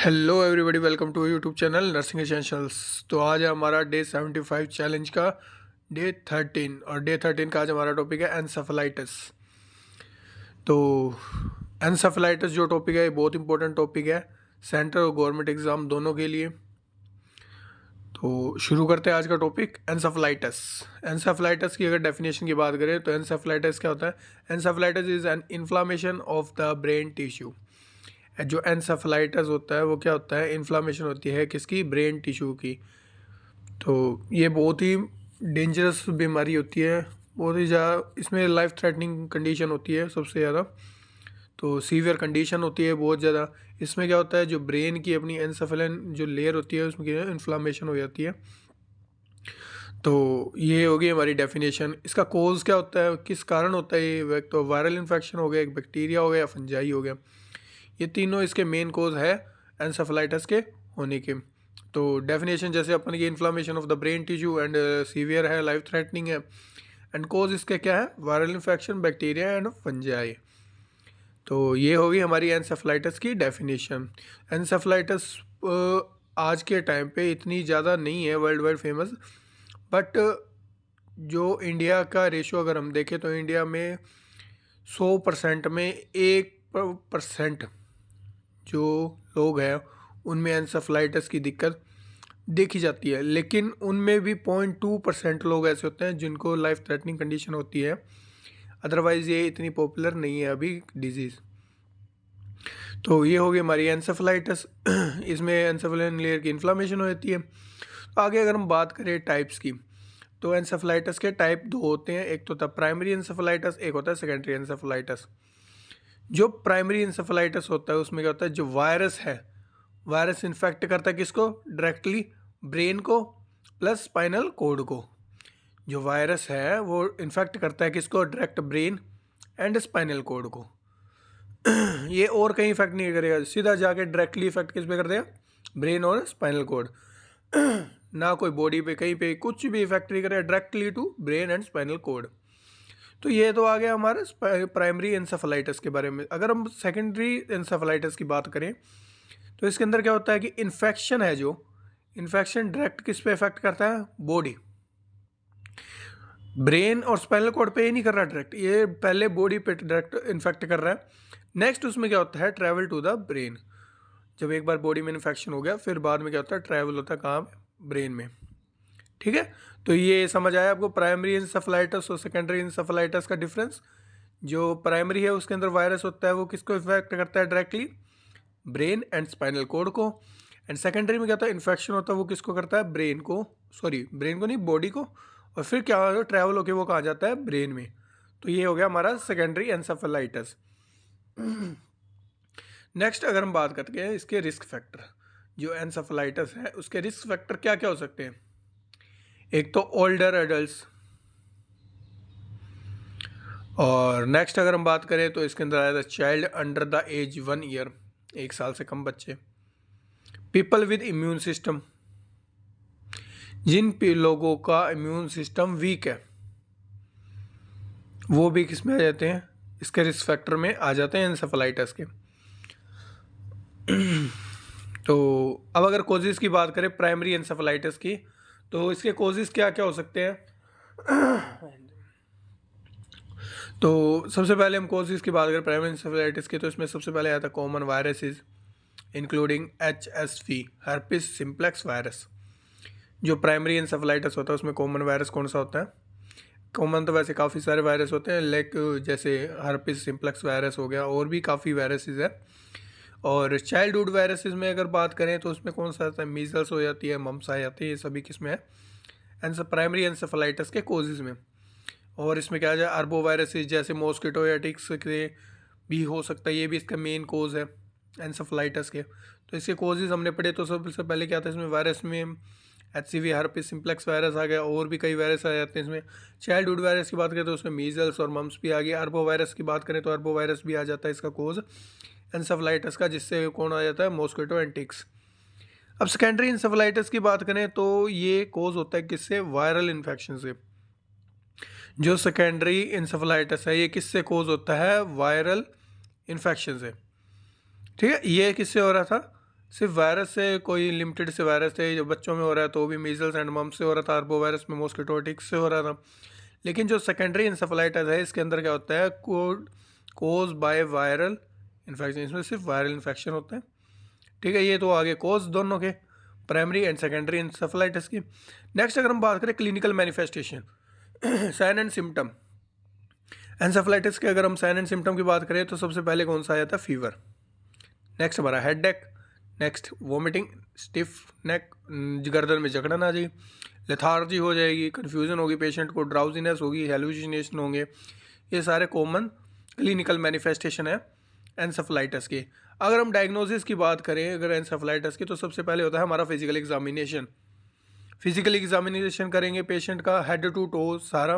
Hello everybody, welcome to YouTube channel nursing essentials. तो आज है हमारा डे 75 चैलेंज का डे 13 और डे 13 का आज हमारा टॉपिक है एनसेफेलाइटिस। तो एनसेफेलाइटिस जो टॉपिक है ये बहुत इंपॉर्टेंट टॉपिक है सेंट्रल और गवर्नमेंट एग्ज़ाम दोनों के लिए। तो शुरू करते हैं आज का टॉपिक एनसेफेलाइटिस। एनसेफेलाइटिस की अगर डेफिनेशन की बात करें तो एनसेफेलाइटिस क्या होता है? Encephalitis is an inflammation of the brain tissue. जो एनसेफेलाइटिस होता है वो क्या होता है? इन्फ्लामेशन होती है किसकी? ब्रेन टिश्यू की। तो ये बहुत ही डेंजरस बीमारी होती है, बहुत ही ज़्यादा इसमें लाइफ थ्रेटनिंग कंडीशन होती है सबसे ज़्यादा। तो सीवियर कंडीशन होती है बहुत ज़्यादा। इसमें क्या होता है, जो ब्रेन की अपनी एनसेफेलन जो लेयर होती है उसमें इन्फ्लामेशन हो जाती है। तो ये होगी हमारी डेफिनेशन। इसका कोज क्या होता है, किस कारण होता है ये? एक तो वायरल इन्फेक्शन हो गया, एक बैक्टीरिया हो गया या फंजाई हो गया। ये तीनों इसके मेन कोज है एनसेफेलाइटिस के होने के। तो डेफिनेशन जैसे अपन की inflammation of the brain tissue and severe है, लाइफ थ्रेटनिंग है। एंड कोज इसके क्या है? Viral infection, bacteria and fungi. तो ये होगी हमारी एनसेफेलाइटिस की डेफिनेशन। एनसेफेलाइटिस आज के टाइम पे इतनी ज़्यादा नहीं है वर्ल्ड वाइड फेमस, बट जो इंडिया का रेशो अगर हम देखें तो इंडिया में 100% में 1% जो लोग हैं उनमें एनसेफेलाइटिस की दिक्कत देखी जाती है। लेकिन उनमें भी 0.2% लोग ऐसे होते हैं जिनको लाइफ थ्रेटनिंग कंडीशन होती है। अदरवाइज़ ये इतनी पॉपुलर नहीं है अभी डिजीज़। तो ये होगी हमारी एनसेफेलाइटिस। इसमें एनसेफेलाइन लेयर की इन्फ्लामेशन हो जाती है। तो आगे अगर हम बात करें टाइप्स की, तो एनसेफेलाइटिस के टाइप दो होते हैं। एक तो होता है प्राइमरी एनसेफेलाइटिस, एक होता है सेकेंडरी एनसेफेलाइटिस। जो प्राइमरी एनसेफेलाइटिस होता है उसमें क्या होता है, जो वायरस है, वायरस इन्फेक्ट करता है किसको? डायरेक्टली ब्रेन को प्लस स्पाइनल कोड को। जो वायरस है वो इन्फेक्ट करता है किसको? Direct brain and spinal code को। ये और कहीं इफेक्ट नहीं करेगा, सीधा जाके डायरेक्टली इफेक्ट किस पे कर देगा? ब्रेन और स्पाइनल कोड। ना कोई बॉडी पे कहीं पे कुछ भी इफेक्ट नहीं करेगा, directly to brain and spinal cord. तो ये तो आ गया हमारे प्राइमरी एनसेफेलाइटिस के बारे में। अगर हम सेकेंडरी एनसेफेलाइटिस की बात करें तो इसके अंदर क्या होता है कि इन्फेक्शन है, जो इन्फेक्शन डायरेक्ट किस पे इफेक्ट करता है? बॉडी, ब्रेन और स्पाइनल कोड पे ही नहीं कर रहा डायरेक्ट, ये पहले बॉडी पे डायरेक्ट इन्फेक्ट कर रहा है। नेक्स्ट उसमें क्या होता है? Travel to the brain. जब एक बार बॉडी में इन्फेक्शन हो गया फिर बाद में क्या होता है? ट्रैवल होता है कहाँ? ब्रेन में। ठीक है, तो ये समझ आया आपको प्राइमरी एनसेफेलाइटिस और सेकेंडरी एनसेफेलाइटिस का डिफरेंस। जो प्राइमरी है उसके अंदर वायरस होता है, वो किसको इफेक्ट करता है? Directly brain and spinal code को। एंड सेकेंडरी में क्या होता है? इन्फेक्शन होता है, वो किसको करता है? ब्रेन को, सॉरी ब्रेन को नहीं, बॉडी को। और फिर क्या होगा? ट्रैवल होकर वो कहाँ जाता है? ब्रेन में। तो ये हो गया हमारा सेकेंडरी एनसेफेलाइटिस। नेक्स्ट अगर हम बात करते हैं इसके रिस्क फैक्टर, जो एनसेफेलाइटिस है उसके रिस्क फैक्टर क्या क्या हो सकते हैं? एक तो ओल्डर एडल्ट्स, और नेक्स्ट अगर हम बात करें तो इसके अंदर आया था child under the age 1 year, 1 साल से कम बच्चे। पीपल विद इम्यून सिस्टम, जिन लोगों का इम्यून सिस्टम वीक है वो भी किस में आ जाते हैं? इसके रिस्क फैक्टर में आ जाते हैं एनसेफेलाइटिस के। तो अब अगर कोजेस की बात करें प्राइमरी एनसेफेलाइटिस की, तो इसके कोजेस क्या क्या हो सकते हैं? तो सबसे पहले हम कोजेस की बात करें प्राइमरी एनसेफेलाइटिस की, तो इसमें सबसे पहले आता है common viruses including HSV, herpes simplex virus. जो प्राइमरी एनसेफेलाइटिस होता है उसमें कॉमन वायरस कौन सा होता है? कॉमन तो वैसे काफ़ी सारे वायरस होते हैं, लाइक जैसे हर्पिस सिम्प्लेक्स वायरस हो गया, और भी काफ़ी वायरसेस है। और चाइल्डहुड वायरसेस में अगर बात करें तो उसमें कौन सा आता है? मीजल्स हो जाती है, मम्स आ जाती है, ये सभी किसमें है? प्राइमरी एनसेफेलाइटिस के कोजेज में। और इसमें क्या आ जाए? अरबो वायरसेस जैसे मॉस्किटो या टिक्स के भी हो सकता है, ये भी इसका मेन कोज है एनसेफेलाइटिस के। तो इसके कोजेज हमने पढ़े, तो सबसे पहले क्या था इसमें? वायरस में HCV, हर्पिस सिम्प्लेक्स वायरस आ गया, और भी कई वायरस आ जाते हैं इसमें। चाइल्डहुड वायरस की बात करें तो उसमें मीजल्स और मम्स भी आ गया। अरबो वायरस की बात करें तो अरबो वायरस भी आ जाता है इसका कोज एनसेफेलाइटिस का, जिससे कौन आ जाता है? Mosquito and ticks. अब सेकेंडरी एनसेफेलाइटिस की बात करें तो ये कोज होता है किससे? वायरल इन्फेक्शन से। जो सेकेंडरी एनसेफेलाइटिस है ये किससे कोज होता है? वायरल इन्फेक्शन से। ठीक है, ये किससे हो रहा था? सिर्फ वायरस से कोई लिमिटेड से वायरस थे, जो बच्चों में हो रहा है तो वो भी मीजल्स एंड मम्स से हो रहा था, आर्बो वायरस में मॉस्किटोटिक्स से हो रहा था। लेकिन जो सेकेंडरी इंसेफेलाइटिस है इसके अंदर क्या होता है, कोज बाय वायरल इन्फेक्शन, इसमें सिर्फ वायरल इन्फेक्शन होता है। ठीक है, ये तो आगे कोज दोनों के, प्राइमरी एंड सेकेंडरी इंसेफेलाइटिस की। नेक्स्ट अगर हम बात करें clinical manifestation, sign and symptom encephalitis के, अगर हम साइन एंड सिम्टम की बात करें तो सबसे पहले कौन सा आ जाता है, फीवर। नेक्स्ट हमारा हेड एक, नेक्स्ट वोमिटिंग, स्टिफ नेक, गर्दन में जकड़न आ जाएगी, लेथार्जी हो जाएगी, कन्फ्यूजन होगी पेशेंट को, ड्राउजीनेस होगी, हेलुसिनेशन होंगे। ये सारे कॉमन क्लिनिकल मैनिफेस्टेशन है एंसेफेलाइटिस के। अगर हम डायग्नोसिस की बात करें अगर एंसेफेलाइटिस की, तो सबसे पहले होता है हमारा फिजिकल एग्जामिनेशन। फिजिकल एग्जामिनेशन करेंगे पेशेंट का हेड टू टो सारा,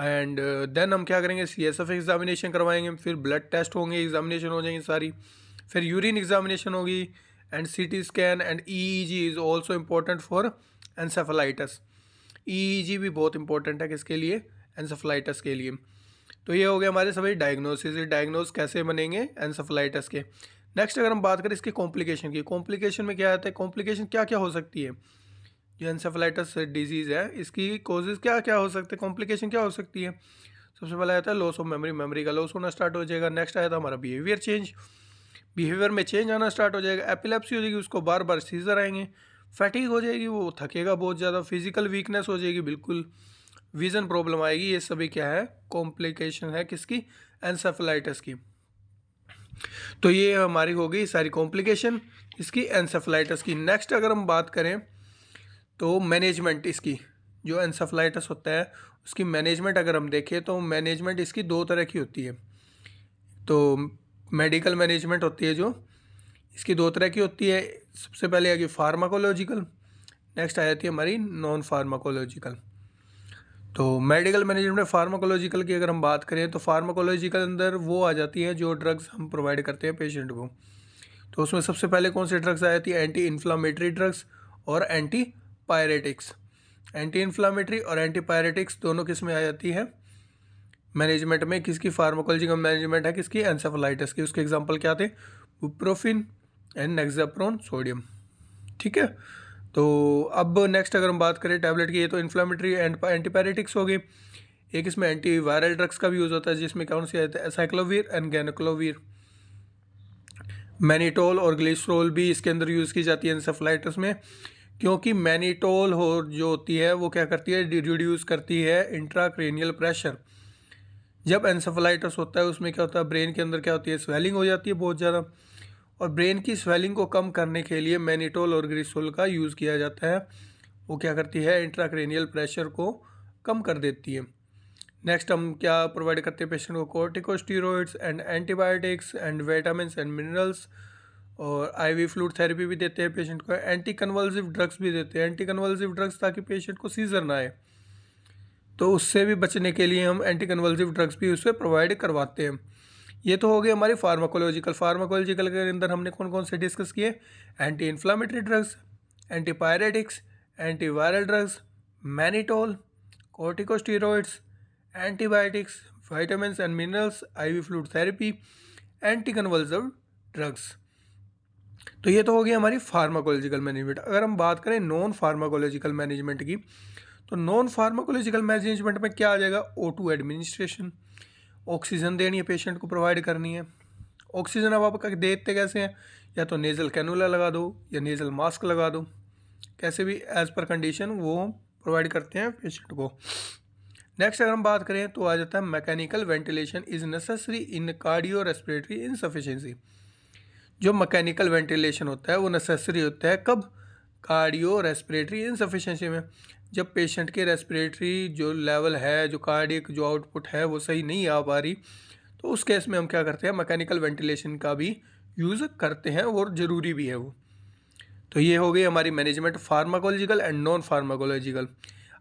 एंड देन हम क्या करेंगे, CSF एग्जामिनेशन करवाएंगे, फिर ब्लड टेस्ट होंगे, एग्जामिनेशन हो जाएंगी सारी, फिर यूरिन एग्जामिनेशन होगी, and CT scan and EEG is also important for encephalitis. EEG भी बहुत इंपॉर्टेंट है किसके लिए, एंसेफेलाइटिस के लिए। तो ये हो गया हमारे सभी डायग्नोसिस, डायग्नोस कैसे बनेंगे एंसेफेलाइटिस के। नेक्स्ट अगर हम बात करें इसके कॉम्प्लिकेशन की, कॉम्प्लिकेशन में क्या आता है, कॉम्प्लिकेशन क्या क्या हो सकती है, जो एंसेफेलाइटिस डिजीज़ है इसकी कॉजेज़ क्या क्या हो सकते हैं, कॉम्प्लिकेशन क्या हो सकती है। सबसे पहले आता है लॉस ऑफ मेमोरी, मेमोरी का लॉस होना स्टार्ट हो जाएगा। नेक्स्ट आया था हमारा बिहेवियर चेंज, बिहेवियर में चेंज आना स्टार्ट हो जाएगा। एपिलेप्सी हो जाएगी, उसको बार बार सीजर आएंगे। फैटिग हो जाएगी, वो थकेगा बहुत ज़्यादा। फिजिकल वीकनेस हो जाएगी बिल्कुल, विज़न प्रॉब्लम आएगी। ये सभी क्या है, कॉम्प्लिकेशन है किसकी, एंसेफेलाइटिस की। तो ये हमारी हो गई सारी कॉम्प्लिकेशन इसकी एंसेफेलाइटिस की। नेक्स्ट अगर हम बात करें तो मैनेजमेंट इसकी, जो एंसेफेलाइटिस होता है उसकी मैनेजमेंट अगर हम देखें तो मैनेजमेंट इसकी दो तरह की होती है। तो मेडिकल मैनेजमेंट होती है जो इसकी दो तरह की होती है। सबसे पहले आगे फार्माकोलॉजिकल, नेक्स्ट आ जाती है हमारी नॉन फार्माकोलॉजिकल। तो मेडिकल मैनेजमेंट में फार्माकोलॉजिकल की अगर हम बात करें तो फार्माकोलॉजिकल अंदर वो आ जाती है जो ड्रग्स हम प्रोवाइड करते हैं पेशेंट को। तो उसमें सबसे पहले कौन सी ड्रग्स आ जाती है, एंटी इन्फ्लामेटरी ड्रग्स और एंटी पायरेटिक्स। एंटी इन्फ्लामेटरी और एंटी पायरेटिक्स दोनों किस में आ जाती है, मैनेजमेंट में। किसकी, फार्माकोलॉजिकल मैनेजमेंट है किसकी, एंसेफेलाइटिस की। उसके एग्जांपल क्या थे, बुप्रोफिन एंड नेक्साप्रोन सोडियम। ठीक है, तो अब नेक्स्ट अगर हम बात करें टैबलेट की, ये तो इन्फ्लामेटरी एंड एंटीपायरेटिक्स हो गए। एक इसमें एंटी वायरल ड्रग्स का भी यूज़ होता है, जिसमें कौन सी आते हैं, एसाइक्लोवीर एंड गैनक्लोवीर। मैनिटोल और ग्लिसरोल भी इसके अंदर यूज़ की जाती है एंसेफेलाइटिस में, क्योंकि मैनिटोल हो जो होती है वो क्या करती है, रिड्यूस करती है इंट्राक्रेनियल प्रेशर। जब एंसेफेलाइटिस होता है उसमें क्या होता है, ब्रेन के अंदर क्या होती है, स्वेलिंग हो जाती है बहुत ज़्यादा, और ब्रेन की स्वेलिंग को कम करने के लिए मैनिटोल और ग्लिसरोल का यूज़ किया जाता है। वो क्या करती है, इंट्राक्रेनियल प्रेशर को कम कर देती है। नेक्स्ट हम क्या प्रोवाइड करते हैं पेशेंट को, corticosteroids and antibiotics and vitamin and minerals, और IV फ्लूइड थेरेपी भी देते हैं पेशेंट को। एंटी कन्वल्सिव ड्रग्स भी देते हैं, एंटी कन्वल्सिव ड्रग्स ताकि पेशेंट को सीजर ना आए, तो उससे भी बचने के लिए हम एंटी कन्वल्सिव ड्रग्स भी उससे प्रोवाइड करवाते हैं। ये तो हो गई हमारी फार्माकोलॉजिकल। फार्माकोलॉजिकल के अंदर हमने कौन कौन से डिस्कस किए, anti inflammatory drugs, antipyretics, antiviral drugs, mannitol, corticosteroids, antibiotics, vitamins and minerals, IV fluid therapy, anti convulsive drugs. तो ये तो हो गई हमारी फार्माकोलॉजिकल मैनेजमेंट। अगर हम बात करें नॉन फार्माकोलॉजिकल मैनेजमेंट की, तो नॉन फार्माकोलॉजिकल मैनेजमेंट में क्या आ जाएगा, O2 एडमिनिस्ट्रेशन, ऑक्सीजन देनी है पेशेंट को, प्रोवाइड करनी है। ऑक्सीजन अब आप देते कैसे हैं, या तो नेज़ल कैनुला लगा दो या नेज़ल मास्क लगा दो, कैसे भी एज पर कंडीशन वो प्रोवाइड करते हैं पेशेंट को। नेक्स्ट अगर हम बात करें तो आ जाता है mechanical ventilation is necessary in cardio respiratory insufficiency. जो मैकेनिकल वेंटिलेशन होता है वो नेसेसरी होता है कब, कार्डियो रेस्पिरेटरी इनसफिशिएंसी में। जब पेशेंट के रेस्पिरेटरी जो लेवल है, जो कार्डियक जो आउटपुट है वो सही नहीं आ पा रही, तो उस केस में हम क्या करते हैं, मैकेनिकल वेंटिलेशन का भी यूज़ करते हैं और ज़रूरी भी है वो। तो ये हो गई हमारी management pharmacological and non pharmacological.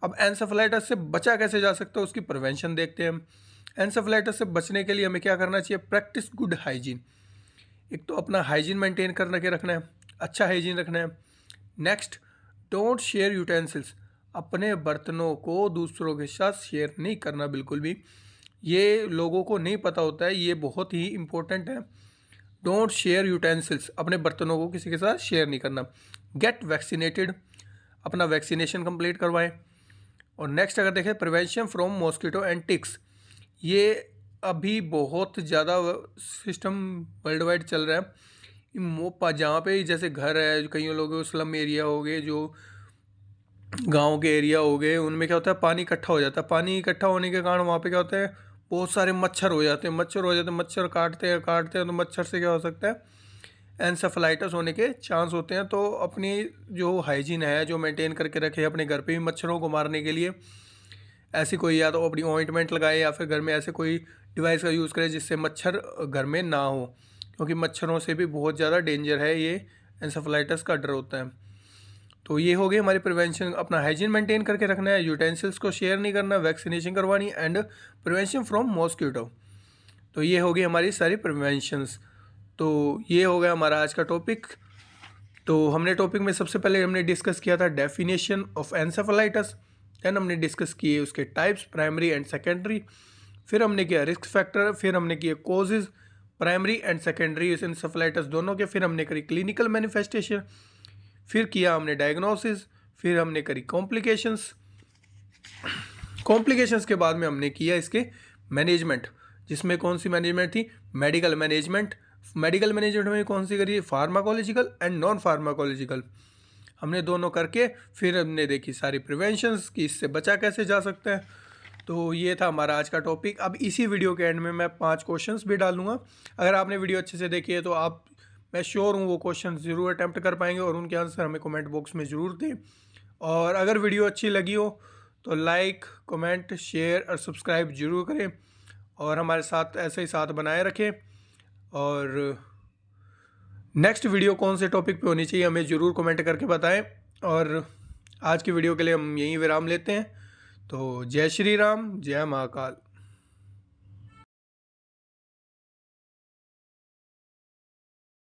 अब एंसेफेलाइटिस से बचा कैसे जा सकता है उसकी प्रिवेंशन देखते हैं हम। एंसेफेलाइटिस से बचने के लिए हमें क्या करना चाहिए, प्रैक्टिस गुड हाइजीन। एक तो अपना हाइजीन मेंटेन करने के रखना है, अच्छा हाइजीन रखना है। नेक्स्ट, डोंट शेयर यूटेंसिल्स, अपने बर्तनों को दूसरों के साथ शेयर नहीं करना बिल्कुल भी। ये लोगों को नहीं पता होता है, ये बहुत ही इम्पोर्टेंट है। डोंट शेयर यूटेंसिल्स, अपने बर्तनों को किसी के साथ शेयर नहीं करना। गेट वैक्सीनेटेड, अपना वैक्सीनेशन कंप्लीट करवाएं। और नेक्स्ट अगर देखें prevention from mosquito and ticks, ये अभी बहुत ज़्यादा सिस्टम वर्ल्ड वाइड चल रहा है। जहाँ पे जैसे घर है, कई लोग स्लम एरिया हो गए, जो गांव के एरिया हो गए, उनमें क्या होता है पानी इकट्ठा हो जाता है। पानी इकट्ठा होने के कारण वहाँ पे क्या होता है बहुत सारे मच्छर हो जाते हैं। मच्छर काटते हैं तो मच्छर से क्या हो सकता है एन्सेफेलाइटिस होने के चांस होते हैं। तो अपनी जो हाइजीन है जो मेंटेन करके रखे अपने घर पे भी मच्छरों को मारने के लिए ऐसी कोई या तो अपनी ऑइंटमेंट लगाए या फिर घर में ऐसे कोई डिवाइस का यूज़ करें जिससे मच्छर घर में ना हो, क्योंकि मच्छरों से भी बहुत ज़्यादा डेंजर है, ये एन्सेफेलाइटिस का डर होता है। तो ये हो गई हमारी प्रिवेंशन, अपना हाइजीन मेंटेन करके रखना है, यूटेंसिल्स को शेयर नहीं करना, वैक्सीनेशन करवानी एंड प्रिवेंशन फ्रॉम मॉस्किटो। तो ये हो गई हमारी सारी प्रिवेंशंस। तो ये हो गया हमारा आज का टॉपिक। तो हमने टॉपिक में सबसे पहले हमने डिस्कस किया था डेफिनेशन ऑफ एन्सेफेलाइटिस, देन हमने डिस्कस किए उसके टाइप्स प्राइमरी एंड सेकेंडरी, फिर हमने किया रिस्क फैक्टर, फिर हमने किए causes primary and secondary encephalitis दोनों के, फिर हमने करी क्लिनिकल मैनिफेस्टेशन, फिर किया हमने डायग्नोसिस, फिर हमने करी कॉम्प्लिकेशंस के बाद में हमने किया इसके मैनेजमेंट, जिसमें कौन सी मैनेजमेंट थी मेडिकल मैनेजमेंट में कौन सी करी फार्माकोलॉजिकल एंड नॉन फार्माकोलॉजिकल, हमने दोनों करके फिर हमने देखी सारी प्रिवेंशंस कि इससे बचा कैसे जा सकता है। तो ये था हमारा आज का टॉपिक। अब इसी वीडियो के एंड में मैं 5 क्वेश्चंस भी डालूंगा, अगर आपने वीडियो अच्छे से देखी है तो आप, मैं श्योर हूँ वो क्वेश्चन ज़रूर अटैम्प्ट कर पाएंगे और उनके आंसर हमें कमेंट बॉक्स में ज़रूर दें। और अगर वीडियो अच्छी लगी हो तो लाइक कमेंट शेयर और सब्सक्राइब जरूर करें और हमारे साथ ऐसे ही साथ बनाए रखें। और नेक्स्ट वीडियो कौन से टॉपिक पे होनी चाहिए हमें ज़रूर कमेंट करके बताएं। और आज की वीडियो के लिए हम यहीं विराम लेते हैं। तो जय श्री राम, जय महाकाल।